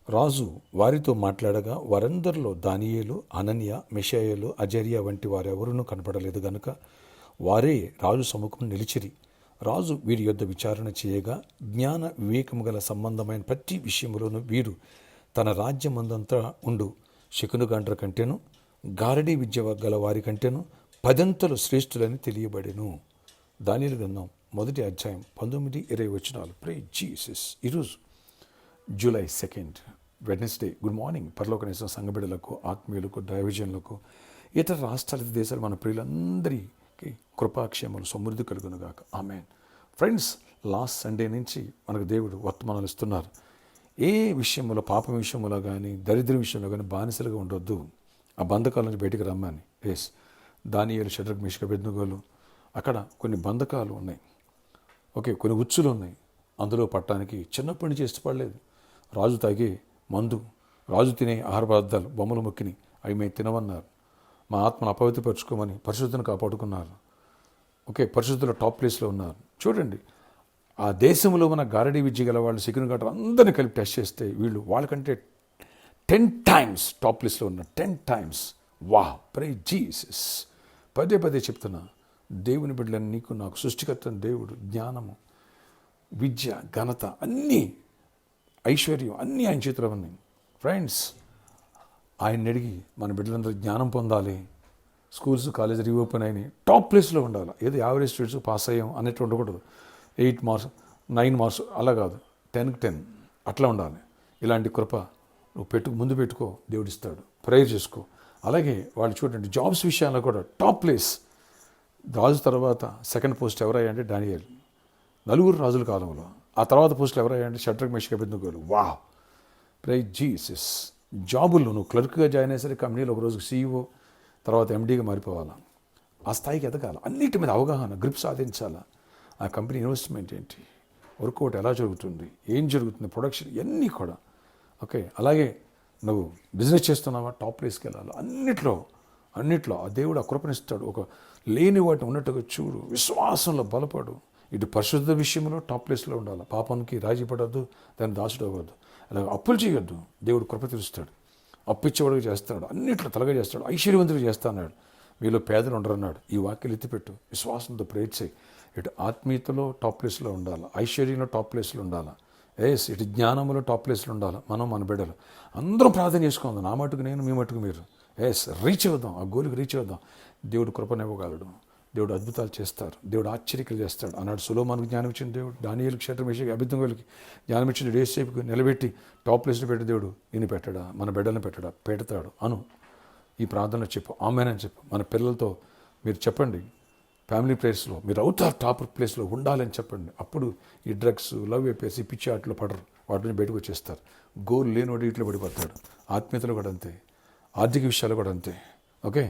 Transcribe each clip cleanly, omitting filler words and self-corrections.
రాజు వారితో మాట్లాడగా వారందరిలో దానియేలు, అననీయ, మిషాయేలు, అజర్యా వంటి వారెవరూ కనపడలేదు గనుక వారే రాజు సముఖం నిలిచిరి. రాజు వీరి యొద్ద విచారణ చేయగా జ్ఞాన వివేకము గల సంబంధమైన ప్రతి విషయములోనూ వీరు తన రాజ్యమందంతా ఉండు శకునుగండ్ర కంటేను గారడీ విద్య గల వారి కంటేను 10 శ్రేష్ఠులని తెలియబడెను. దానియేలు గ్రంథం 1వ అధ్యాయం 19-20 వచనాలు. Praise Jesus. ఈరోజు జూలై 2 వెడ్నెస్డే. Good morning. పరలోకనేశ్వర సంఘబిడ్డలకు, ఆత్మీయులకు, దైవజనులకు, ఇతర రాష్ట్రాల దేశాలు మన ప్రియులందరికీ కృపాక్షేమలు సమృద్ధి కలుగునుగాక. ఆమేన్. ఫ్రెండ్స్, లాస్ట్ సండే నుంచి మనకు దేవుడు వర్తమానాలు ఇస్తున్నారు. ఏ విషయంలో, పాపం విషయంలో కానీ, దరిద్ర విషయంలో కానీ బానిసలుగా ఉండొద్దు. ఆ బంధకాల నుంచి బయటికి రమ్మని. ఎస్, దానియేలు, షడ్రక్, మేషక్, అబేద్నెగోలు, అక్కడ కొన్ని బంధకాలు ఉన్నాయి. ఓకే, కొన్ని ఉచ్చులు ఉన్నాయి. అందులో పట్టడానికి చిన్నప్పటి నుంచి ఇష్టపడలేదు. రాజు తాగే మందు, రాజు తినే ఆహార పదార్థాలు బొమ్మలు మొక్కిని అవి మేము తినవన్నారు. మా ఆత్మను అపవిత్రపరచుకోమని పరిశుద్ధను కాపాడుకున్నారు. ఓకే, పరిశుద్ధుల టాప్ ప్లేస్లో ఉన్నారు. చూడండి, ఆ దేశంలో ఉన్న గారడీ విద్య గల వాళ్ళు, శకును గంటలు అందరినీ కలిపి టెస్ట్ చేస్తే వీళ్ళు వాళ్ళకంటే 10 times టాప్ లిస్ట్లో ఉన్న 10 times. వాహ్, ప్రైజ్ జీసస్. పదే పదే చెప్తున్నా, దేవుని బిడ్డలను నీకు నాకు సృష్టికర్త దేవుడు జ్ఞానము, విద్య, ఘనత, అన్నీ ఐశ్వర్యం అన్నీ ఆయన చేతిలో ఉన్నాయి. ఫ్రెండ్స్, ఆయన్ని అడిగి మన బిడ్డలందరూ జ్ఞానం పొందాలి. స్కూల్స్, కాలేజ్ రీఓపెన్ అయినాయి, టాప్ ప్లేస్లో ఉండాలి. ఏదో యావరేజ్ స్టూడెంట్స్ పాస్ అయ్యాం అన్నట్టు ఉండకూడదు. 8 marks 9 marks అలా కాదు, 10కి 10 అట్లా ఉండాలి. ఇలాంటి కృప నువ్వు ముందు పెట్టుకో, దేవుడిస్తాడు. ప్రేయర్ చేసుకో. అలాగే వాళ్ళు చూడండి, జాబ్స్ విషయాల్లో కూడా టాప్ ప్లేస్. రాజు తర్వాత సెకండ్ పోస్ట్ ఎవరయ్యంటే దానియేలు, 4 రాజుల కాలంలో. ఆ తర్వాత పోస్టులు ఎవరయ్యంటే షడ్రక్, మేషక్, అబేద్నెగోలు. Wow, praise Jesus. జాబుల్లో నువ్వు క్లర్క్గా జాయిన్ అయ్యే సరే కంపెనీలో ఒక రోజు CEO, తర్వాత MDగా మారిపోవాలా. ఆ స్థాయికి ఎదగాల. అన్నిటి మీద అవగాహన, గ్రిప్ సాధించాలా. ఆ కంపెనీ ఇన్వెస్ట్మెంట్ ఏంటి, వర్కౌట్ ఎలా జరుగుతుంది, ఏం జరుగుతుంది, ప్రొడక్షన్, ఇవన్నీ కూడా. ఓకే, అలాగే నువ్వు బిజినెస్ చేస్తున్నావా, టాప్ ప్లేస్కి వెళ్ళాలి. అన్నిట్లో ఆ దేవుడు ఆ కృపనిస్తాడు. ఒక లేని వాటిని ఉన్నట్టుగా చూడు, విశ్వాసంలో బలపడు. ఇటు పరిశుద్ధ విషయంలో టాప్ ప్లేస్లో ఉండాలి. పాపానికి రాజీ పడద్దు, దాన్ని దాచుడు అవ్వద్దు. అలాగే అప్పులు చేయొద్దు, దేవుడు కృప తీరుస్తాడు. అప్పిచ్చేవాడుగా చేస్తాడు, అన్నిట్లో తలగా చేస్తాడు, ఐశ్వర్యవంతులు చేస్తా అన్నాడు. మీలో పేదలు ఉండరన్నాడు. ఈ వాక్యాలు ఎత్తిపెట్టు, విశ్వాసంతో ప్రేయర్ చేయి. ఇటు ఆత్మీయతలో టాప్ ప్లేస్లో ఉండాలి, ఐశ్వర్యంలో టాప్ ప్లేస్లో ఉండాలి. ఇటు జ్ఞానంలో టాప్ ప్లేస్లో ఉండాలి. మన బిడ్డలు అందరం ప్రార్థన చేసుకుందాం. నా మటుకు నేను, మీ మటుకు మీరు. రీచ్ అవుదాం, ఆ గోలుకి రీచ్ అవుదాం. దేవుడు కృపనివ్వగలడు, దేవుడు అద్భుతాలు చేస్తారు, దేవుడు ఆశ్చర్యలు చేస్తాడు. అన్నాడు సొలొమోనుకు జ్ఞానం ఇచ్చిన దేవుడు, దానియేలుకు, షడ్రక్, మేషక్, అబేద్నెగోలుకి జ్ఞానం ఇచ్చిన యోసేపుకు నిలబెట్టి టాప్ ప్లేస్లో పెట్టి దేవుడు నేను పెట్టడా, మన బిడ్డలను పెడతాడు అను. ఈ ప్రార్థనలో చెప్పు, ఆమేన్ అని చెప్పు. మన పిల్లలతో మీరు చెప్పండి, ఫ్యామిలీ ప్లేస్లో మీరు అవుతారు, టాప్ ప్లేస్లో ఉండాలని చెప్పండి. అప్పుడు ఈ డ్రగ్స్, లవ్ అఫేర్స్, ఈ పిచ్చి ఆటలు పడరు, వాటి నుంచి బయటకు వచ్చేస్తారు. గోల్ లేనివాడు ఇట్లా పడిపోతాడు. ఆత్మీయతలు కూడా అంతే, ఆర్థిక విషయాలు కూడా అంతే. Okay,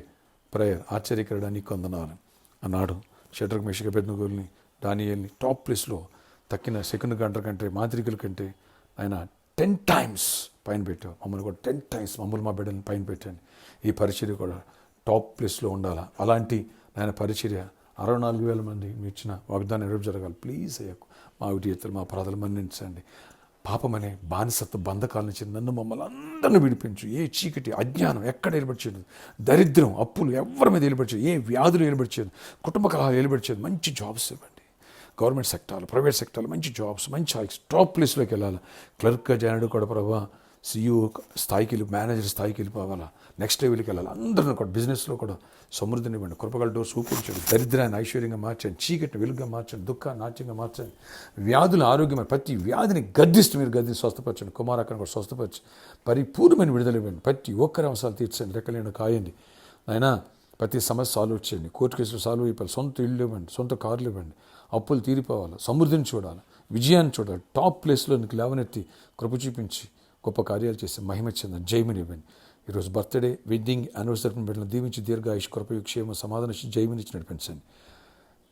prayer. ఆశ్చర్యకరుడా నీకు వందనాలు అన్నాడు. షడ్రక్, మేషక్, అబేద్నెగోలుని, దానియేలుని టాప్ ప్లేస్లో తక్కిన శకును గంటల కంటే, మాంత్రికుల కంటే ఆయన 10 times పైన పెట్టావు. మమ్మల్ని కూడా 10 times మమ్మల్ని, మా బిడ్డని పైన పెట్టాను. ఈ పరిచర్య కూడా టాప్ ప్లేస్లో ఉండాలా. అలాంటి ఆయన పరిచర్య 64,000 మంది మీ ఇచ్చిన వాగ్దానం నెరవేర్పు జరగాలి. ప్లీజ్ అయ్యకు మా విధేయతలు, మా అపరాధాలు మన్నించండి. పాపమనే బానిసత్వ బంధకాల నుంచి నన్ను, మమ్మల్ని అందరిని విడిపించు. ఏ చీకటి, అజ్ఞానం ఎక్కడ ఏర్పరిచేది, దరిద్రం, అప్పులు ఎవరి మీద ఏర్పరిచేది, ఏ వ్యాధులు ఏర్పరిచేది, కుటుంబ కలహాలు ఏర్పరిచేది. మంచి జాబ్స్ ఇవ్వండి. గవర్నమెంట్ సెక్టార్లు, ప్రైవేట్ సెక్టార్లు మంచి జాబ్స్, మంచి టాప్ ప్లేస్లోకి వెళ్ళాలి. క్లర్క్గా జాయిన్ కూడా ప్రభావ CEO స్థాయికి వెళ్ళి, మేనేజర్ స్థాయికి వెళ్ళిపోవాలా, నెక్స్ట్ లెవెల్కి వెళ్ళాలి. అందరిని కూడా బిజినెస్లో కూడా సమృద్ధిని ఇవ్వండి. కృపగల డోర్స్ ఊపించండి. దరిద్రాన్ని ఐశ్వర్యంగా మార్చండి, చీకటిని వెలుగుగా మార్చండి, దుఃఖాన్ని నాట్యంగా మార్చండి. వ్యాధుల ఆరోగ్యమైన ప్రతి వ్యాధిని గద్దిస్తూ మీరు స్వస్థపరచండి. కుమారక్కను కూడా స్వస్థపరిచి పరిపూర్ణమైన విడుదల ఇవ్వండి. ప్రతి ఒక్కరి అవసరాలు తీర్చండి, రెక్కలేని కాయండి. నాయనా, ప్రతి సమస్య సాల్వ్ చేయండి. కోర్టు కేసులు సాల్వ్ అయిపోవాలి. సొంత ఇల్లు ఇవ్వండి, సొంత కార్లు ఇవ్వండి. అప్పులు తీరిపోవాలి, సమృద్ధిని చూడాలి, విజయాన్ని చూడాలి. టాప్ ప్లేస్లో నీకు లేవనెత్తి కృప చూపించి గొప్ప కార్యాలు చేసి మహిమ చెందని జయమని ఇవ్వండి. ఈరోజు బర్త్డే, వెడ్డింగ్, యానివర్సరీ బిడ్డలను దీవించి దీర్ఘాయుష్, కృపయు, క్షేమ, సమాధానం జయమనిచ్చి నడిపించండి.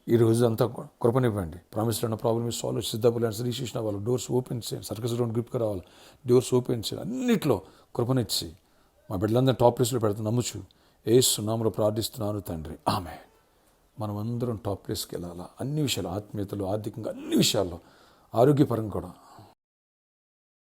ఈరోజు అంతా కృపనివ్వండి. ప్రామిస్లో ఉన్న ప్రాబ్లమ్స్ సాల్వ్, సిద్ధాపులు రిజిస్ట్రేషన్ అవ్వాలి, డోర్స్ ఓపెన్ చేయండి. సర్కస్ రౌండ్ గ్రిప్గా రావాలి, డోర్స్ ఓపెన్ చేయండి. అన్నింటిలో కృపనిచ్చి మా బిడ్డలందరినీ టాప్ ప్లేస్లో పెడతాను నమ్ముచు యేసు నామములో ప్రార్థిస్తున్నాను తండ్రి, ఆమేన్. మనం అందరం టాప్ ప్లేస్కి వెళ్ళాలా. అన్ని విషయాలు, ఆత్మీయతలు, ఆర్థికంగా, అన్ని విషయాల్లో, ఆరోగ్యపరంగా కూడా